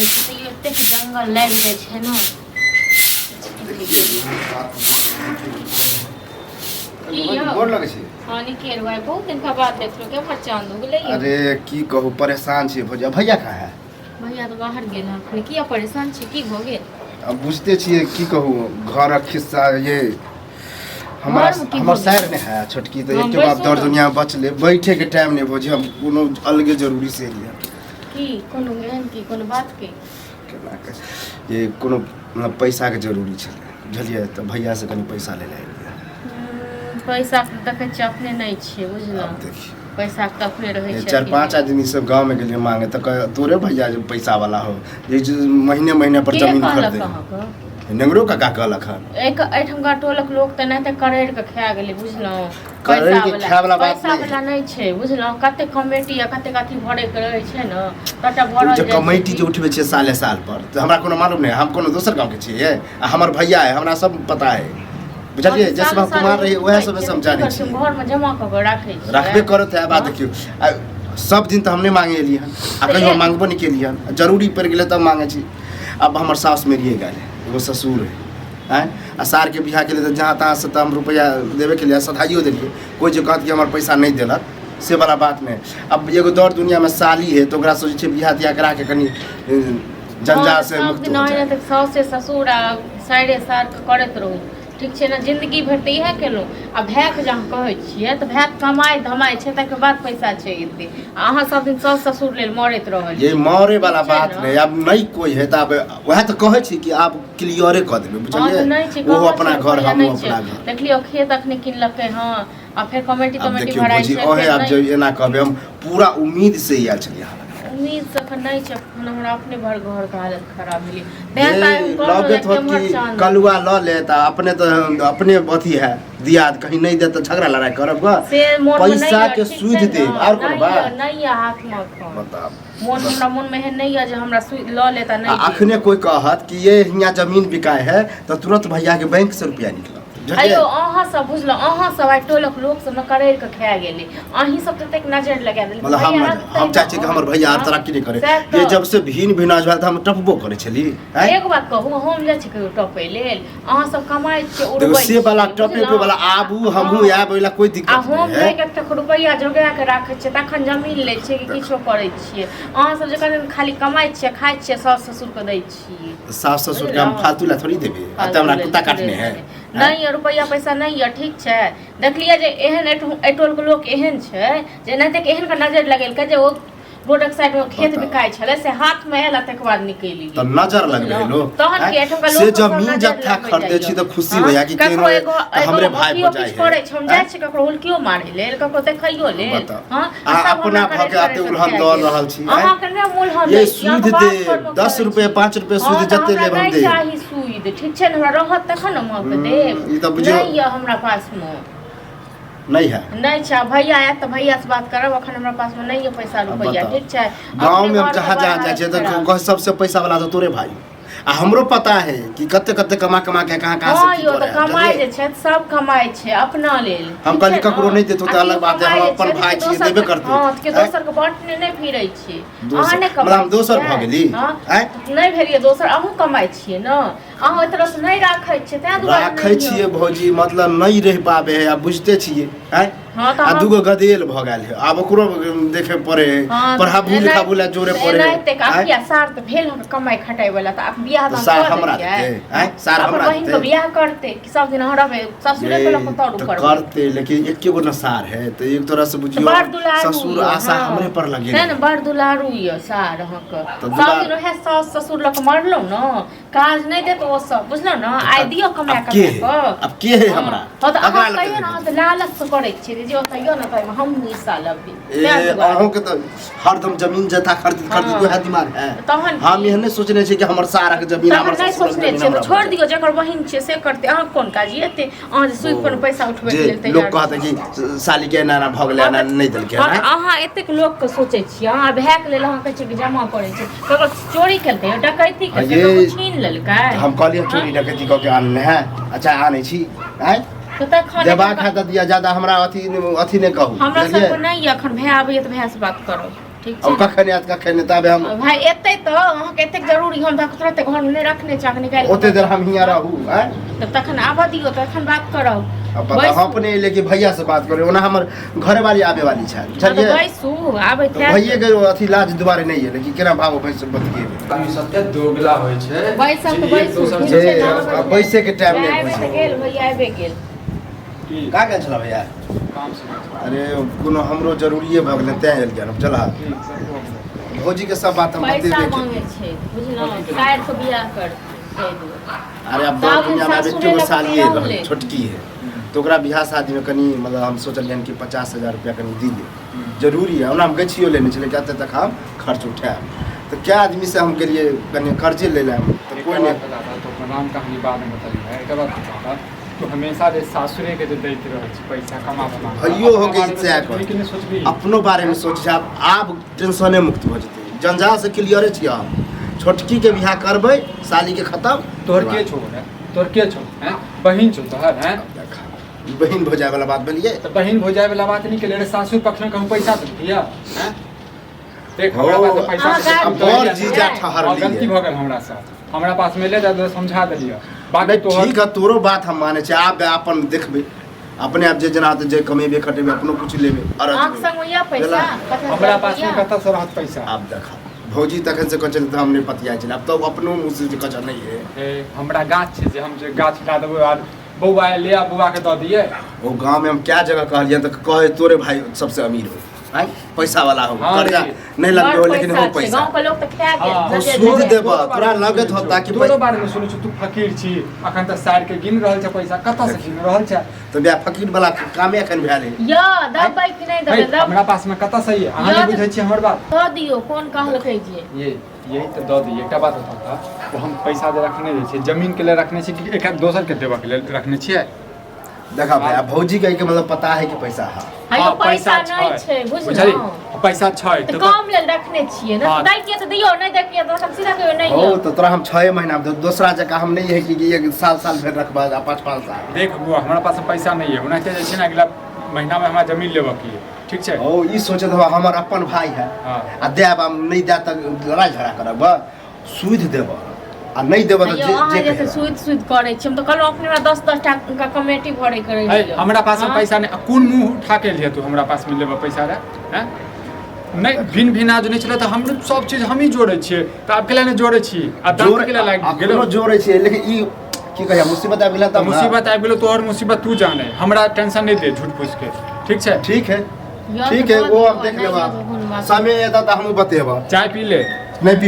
एते जंगल लाग जाए छे ना। गोर लगे छी। हां निकेर भाई बहुत दिन का बाद देखलो के हमर चांद हो गेलै। अरे की कहू परेशान छी भैया। भैया कहाँ है? भैया तो बाहर गेल हन। किया परेशान छी की हो गेल? अब बुझते छिए की कहू घर खिस्सा ये हमारा सैर ने है छोटकी तो एक बात दर दुनिया में बचले बैठे के टाइम नहीं भोजी हम कोनो अलगे जरूरी से लिया की कोनो एहन की कोनो बात के केना के ये कोनो मतलब पैसा के जरूरी छले बुझलिए तो भैया से कनी पैसा ले ले पैसा देखे छ अपने नहीं छे बुझलो पैसा के अपने रहे छे। 4-5 आदमी सब गांव में गेलिए मांगे तो तोरे भैया जो पैसा वाला हो जे महीने महीने पर जमीन खरीदे नंगरो का कहलक हन एक एठमका टोलक लोग त नहीं त करेड़ के खा गेले बुझलो करेड़ के खा वाला बात पैसा वाला नहीं छे बुझलो कते कमेटी या कते काथी भरे के रहे छे न तटा भरल जो कमेटी जो उठबे छे साले साल पर तो हमरा कोनो मालूम नहीं हम कोनो दोसर गांव के छिए हमर भैया है हमरा सब पता है बुझलिए जैसे हम कुमार रहे वह सब समझाने छी घर में जमा क के राखे छी रखबे करत है बात देखियो सब दिन तो हमने मांगे लिए हन आ कहियो मांगबो नहीं के लिए हन जरूरी पड़ गेले तब मांगे छी। अब हमर सास मेरिए गेल वो ससुर है हैं सार के बियाह के लिए जहाँ तहाँ से हम रुपया देवे के लिए सधाइयो दिलिए कोई जो कहत कि हमारे पैसा नहीं दिलक से वाला बात नहीं। अब एगो दौड़ दुनिया में साली है तो सोचे छे बियाह तियाह करा के कनी जंजाल से मुक्त हो जाए। तक सास से ससुर साइडे सार करत रहू ठीक छे ना जिंदगी भर त इहे केलो आ भैक जहाँ कहे छिए त भैक कमाई धमाई छे तक बाद पैसा छे एते अहाँ सब दिन सास ससुर लेल मरत रहल ये मरे वाला बात नहीं अब नहीं कोई है त अब वह तो कहे छी कि आप क्लियरे कर देबे बुझलिए वो अपना घर हम अपना घर देख लियो खेत अखने किनलकै हां आ फिर कमेटी भराई छे ओहे अब जो एना कहबे हम पूरा उम्मीद से ही आल छलिए उम्मीद से नहीं छे हमरा अपने भर घर का हालत खराब मिली लगे तो कि कलुआ ल ले त अपने तो अपने अथी है दियाद कहीं नहीं दे तो झगड़ा लड़ाई करब पैसा के सूद दे और कोन बात नहीं हाथ में बता मन हमरा मन में है नहीं है जे हमरा ल लेता नहीं अखने कोई कहत कि ये हिया जमीन बिकाय है तो तुरंत भैया के बैंक से रुपया निकल अयो अहाँ सब बुझलो अहाँ सब आई टोलक लोग सब न करेड़ के खा गेले अहीं सब तक नजर लगा देले मतलब हम चाहे छी कि हमर भैया आर तरक्की नहीं करे ये जब से भीन भिनाज भेल त हम टपबो करे छली एक बात कहू हम जा छी के टपे लेल अहाँ सब कमाई छे उड़बै देखो से वाला टपे पे वाला आबू हमहू आब वाला कोई दिक्कत नहीं है हम एक रुपया जोगा के राखे छे तखन जमीन ले छे कि किछो करे छिए अहाँ सब जखन खाली कमाई छे खाई छे सास ससुर के दै छिए सास ससुर के हम फालतू ला थोड़ी देबे आ त हमरा कुत्ता काटने है नहीं रुपया पैसा नहीं है ठीक छे देख लिया जे एहन एटोल के लोग एहन छे जे नहीं तक एहन का नजर लगेलकै जे वो रोडक साइड में खेत बिकाय छले से हाथ में एला तक बाद निकल ली त नजर लगले लो तहन के एठम का लोग से जमीन जत्था खरीदे छी त खुशी होया कि केनो हमरे भाई हो जाय करे हम जाय छी ककरो उल्कियो मारे लेल ककरो देखैयो ले हां अपना भके आते उलहन दर रहल छी अहाँ कने मूल हम ये सूद दे 10 रुपए 5 रुपए सूद जते लेब हम दे चाही सूद ठीक छे हमरा रहत तखन हम के देब ई त बुझियो नहीं है हमरा पास में नहीं है नहीं छा भैया आया तो भैया से बात करब अखन हमरा पास में नहीं है पैसा रुपया ठीक छे गांव में हम जहां जहां जाय छे तो सबसे पैसा वाला तो तोरे भाई आ हमरो पता है कि कते कते कमा कमा के कहां से यो तो कमाई जे छै सब कमाई छै अपना लेल हम कहली ककरो नहीं देतो त अलग बात है हम अपन भाई छी देबे करते हां के दोसर के बांटने नहीं फिरै छी अहाँ नहीं मतलब हम दोसर भ गेली हैं नहीं भेलिए दोसर अहू कमाई छिए न अहाँ ओइ तरह से नहीं राखै छी त दुआरे राखै छिए भौजी मतलब नहीं रह पाबे है अब बुझते छिए हैं हां त आ दुगो गदेल भ गेल है अब ओकरो देखे पड़े पढ़ाबू लिखाबू ला जोरे पड़े नहीं त काफिया सार त भेल हम कमाई खटाई वाला त आप बियाह दान सार हमरा हैं सार हमरा बहिन के बियाह करते कि सब दिन हरबे ससुरे के लोग तोड़ कर करते लेकिन एके गो न सार है त एक तरह से बुझियो ससुर आशा हमरे पर लगे है न बड़ दुलारू ये सार अहाँ के सब दिन है सास ससुर लक मरलो न काज नहीं देत ओ सब बुझलो न आइ दियो कमा के अब के है हमरा तो अगर कहियो न त लालच से करे छी जे ओतइयो न त हम हिस्सा लबी अहों के त हरदम जमीन जथा खरीद कोई है दिमाग है हम एहने सोचने छी कि हमर सारा के जमीन हमर नहीं सोचने छी तो छोड़ दियो जेकर बहिन छे से करते अहाँ कोन काज एते अहाँ जे सुई पर पैसा उठबै के लेल तैयार लोग कहते कि साली के नाना भगले ना नहीं देल के है अहाँ एतेक लोग के सोचै छी अहाँ भैक लेल अहाँ कहै छी कि जमा करे छी ककरो चोरी केलकै डकैती केलकै ककरो छीन लेलकै हम कहलिए चोरी डकैती क के आनने है अच्छा आनै छी हैं तो तखन देबाक है त दिया ज्यादा हमरा अथी ने कहू हमरा सब को नहीं अखन भै आबै त भै से बात करो ठीक अब छै कखन आयत कखन नहीं तबे हम भाई एते तो अहाँके एतेक जरूरी हम तुरंत घर में नहीं रखने चाक निकाल ओते देर हम हियाँ रहू हैं तब तखन आबऽ दियो तखन बात करब अब बता हम अपने लेके भैया से बात करे ओना हमर घर वाली आवे वाली छै बुझलिए बैसू आबै तो भैये के अथी लाज दुबारे नहीं है लेकिन केना भाव भैंस बतिएबे कमी सत्य दोगला होइ छै बैसब तऽ जे एक बैसू दोसर ठीक जे छै ना अब बैसे के टाइम नहीं आबे तऽ गेल भैया आबे गेल की का कहै छला भैया काम से अरे कोनो हमरो जरूरिये भ गेलै तैं आयल गेल चल भौजी के सब बात हम बते पैसा देखे मांगे छै बुझलहुँ काल्हि के बियाह कर कहि दियौ अरे अब दस दुनिया में बेटी को सालिए रहल छोटकी है तो ओकरा बियाह शादी में कनी मतलब हम सोचलियन कि 50,000 रुपया कनी दिए जरूरी है ओना हम गछियो लेने छले कहते तक हम खर्च उठाएब तो क्या आदमी से हम गेलिए कनी कर्जे ले लेब तो कोई नहीं तो नाम कहानी बाद में बताई है एक बात बता तो हमेशा रे सासुरे के जे दैत रहै छै पैसा कमा बना भइयो हो गई सैक कि नहीं सोचबी अपनो बारे में सोच आब टेंशने मुक्त भ जेतै जंजाल से क्लियरे छी आप छोटकी के बियाह करबै साली के खत्म तोहर के छौ रे तोहर के छौ हैं बहिन छौ तोहर हैं बहिन भौजाई वाला बात बोलिए तो बहिन भौजाई वाला बात नहीं के ले रे सासुर पक्ष में कहूं पैसा तो दिया हैं देख हमरा ओ, पास पैसा अहाँ अब बड़ जीजा ठहर लिए गलती भ गेल हमरा साथ हमरा पास में ले जा समझा देलिए बाकी नहीं तोहर ठीक है तोरो बात हम माने छै आप अपन देखबे अपने आप जे जना होते जे कमेबे खटेबे अपनो कुछ लेबे आँख संग या पैसा हमरा पास में कत से रहत पैसा आप देखा भौजी तखन से कचल तो हमने पतिया छै अब तो अपनो मुंह से जे कचल नहीं है ए, हमरा गाछ छै जे हम जे गाछ ला देबै आ बौआ ले आ बौआ के दऽ दिए वो गांव में हम क्या जगह कहलिए तो कहे तोरे भाई सबसे अमीर हो हैं पैसा वाला हो हाँ कर्जा रे। नहीं लगबे हो लेकिन हो पैसा गाँव के लोग तो खा हाँ, वो गेल सूद देबा तोरा लगत हो ताकि तोरो बारे में सुनै छी तू फकीर छी अखन त साइड के गिन रहल छ पैसा कत से गिन रहल छ तो बे फकीर वाला कामे एखन भेल है या दबै कि नहीं है, दबै हमरा पास में कत से ये अहाँ या नहीं बुझै छी हमर बात दऽ दियौ कोन कहलकै जे ये यही तो दऽ दिए एकटा बात बता तो हम पैसा जे रखने जे छै जमीन के लिए रखने छी कि एक दोसर के देबऽ के लेल रखने छियै देखा भाई अब भौजी के मतलब पता है कि पैसा है हायो हाँ, पैसा नहीं छै बुझली बुझलहुँ पैसा छै तो कम लेल रखने छियै ना हाँ। दै के तो दियौ नहीं दै के तो हम सीधा कहबै नहीं हो यौ। तो तोरा हम 6 महीना दूसरा जगह हम नहीं है कि एक साल साल फिर रखबा 5-5 साल देख बुआ हमरा पास में पैसा नहीं है ओनाहिते जे छै ने अगला महीना में हमरा जमीन लेबऽ की है ठीक छै ओ ई सोचत हवा हमर अपन भाई है हाँ। आ देब हम नहीं दे तक लड़ाई झगड़ा करब सूद देब आ नहीं देब तो यौ, अहाँ जे जैसे सुध करै छी हम तो कहलहुँ अपने हमरा 10-10 टाका कमेटी भरे करै है, छी हमरा पास में पैसा नहीं कोन मुंह उठा के लिए तू हमरा पास में लेबऽ पैसा रे हैं नहीं भिन भिनाज नहीं चले तो हम सब चीज हम ही जोड़े छियै तो आब केला नहीं जोड़े छी आ दाम के लिए लाग गेलो जोड़े छै लेकिन ई की कहिया मुसीबत आबि गेला तो तब मुसीबत आबि गेलो तोहर मुसीबत तू जाने हमरा टेंशन नहीं दे झूठ फूस के ठीक छै ठीक है यौ, ठीक है तो वो दऽ अब दियौ, देख नहीं लेबा यौ, तो कोन बात। समय एता त हम बतेबा चाय पी ले नहीं पी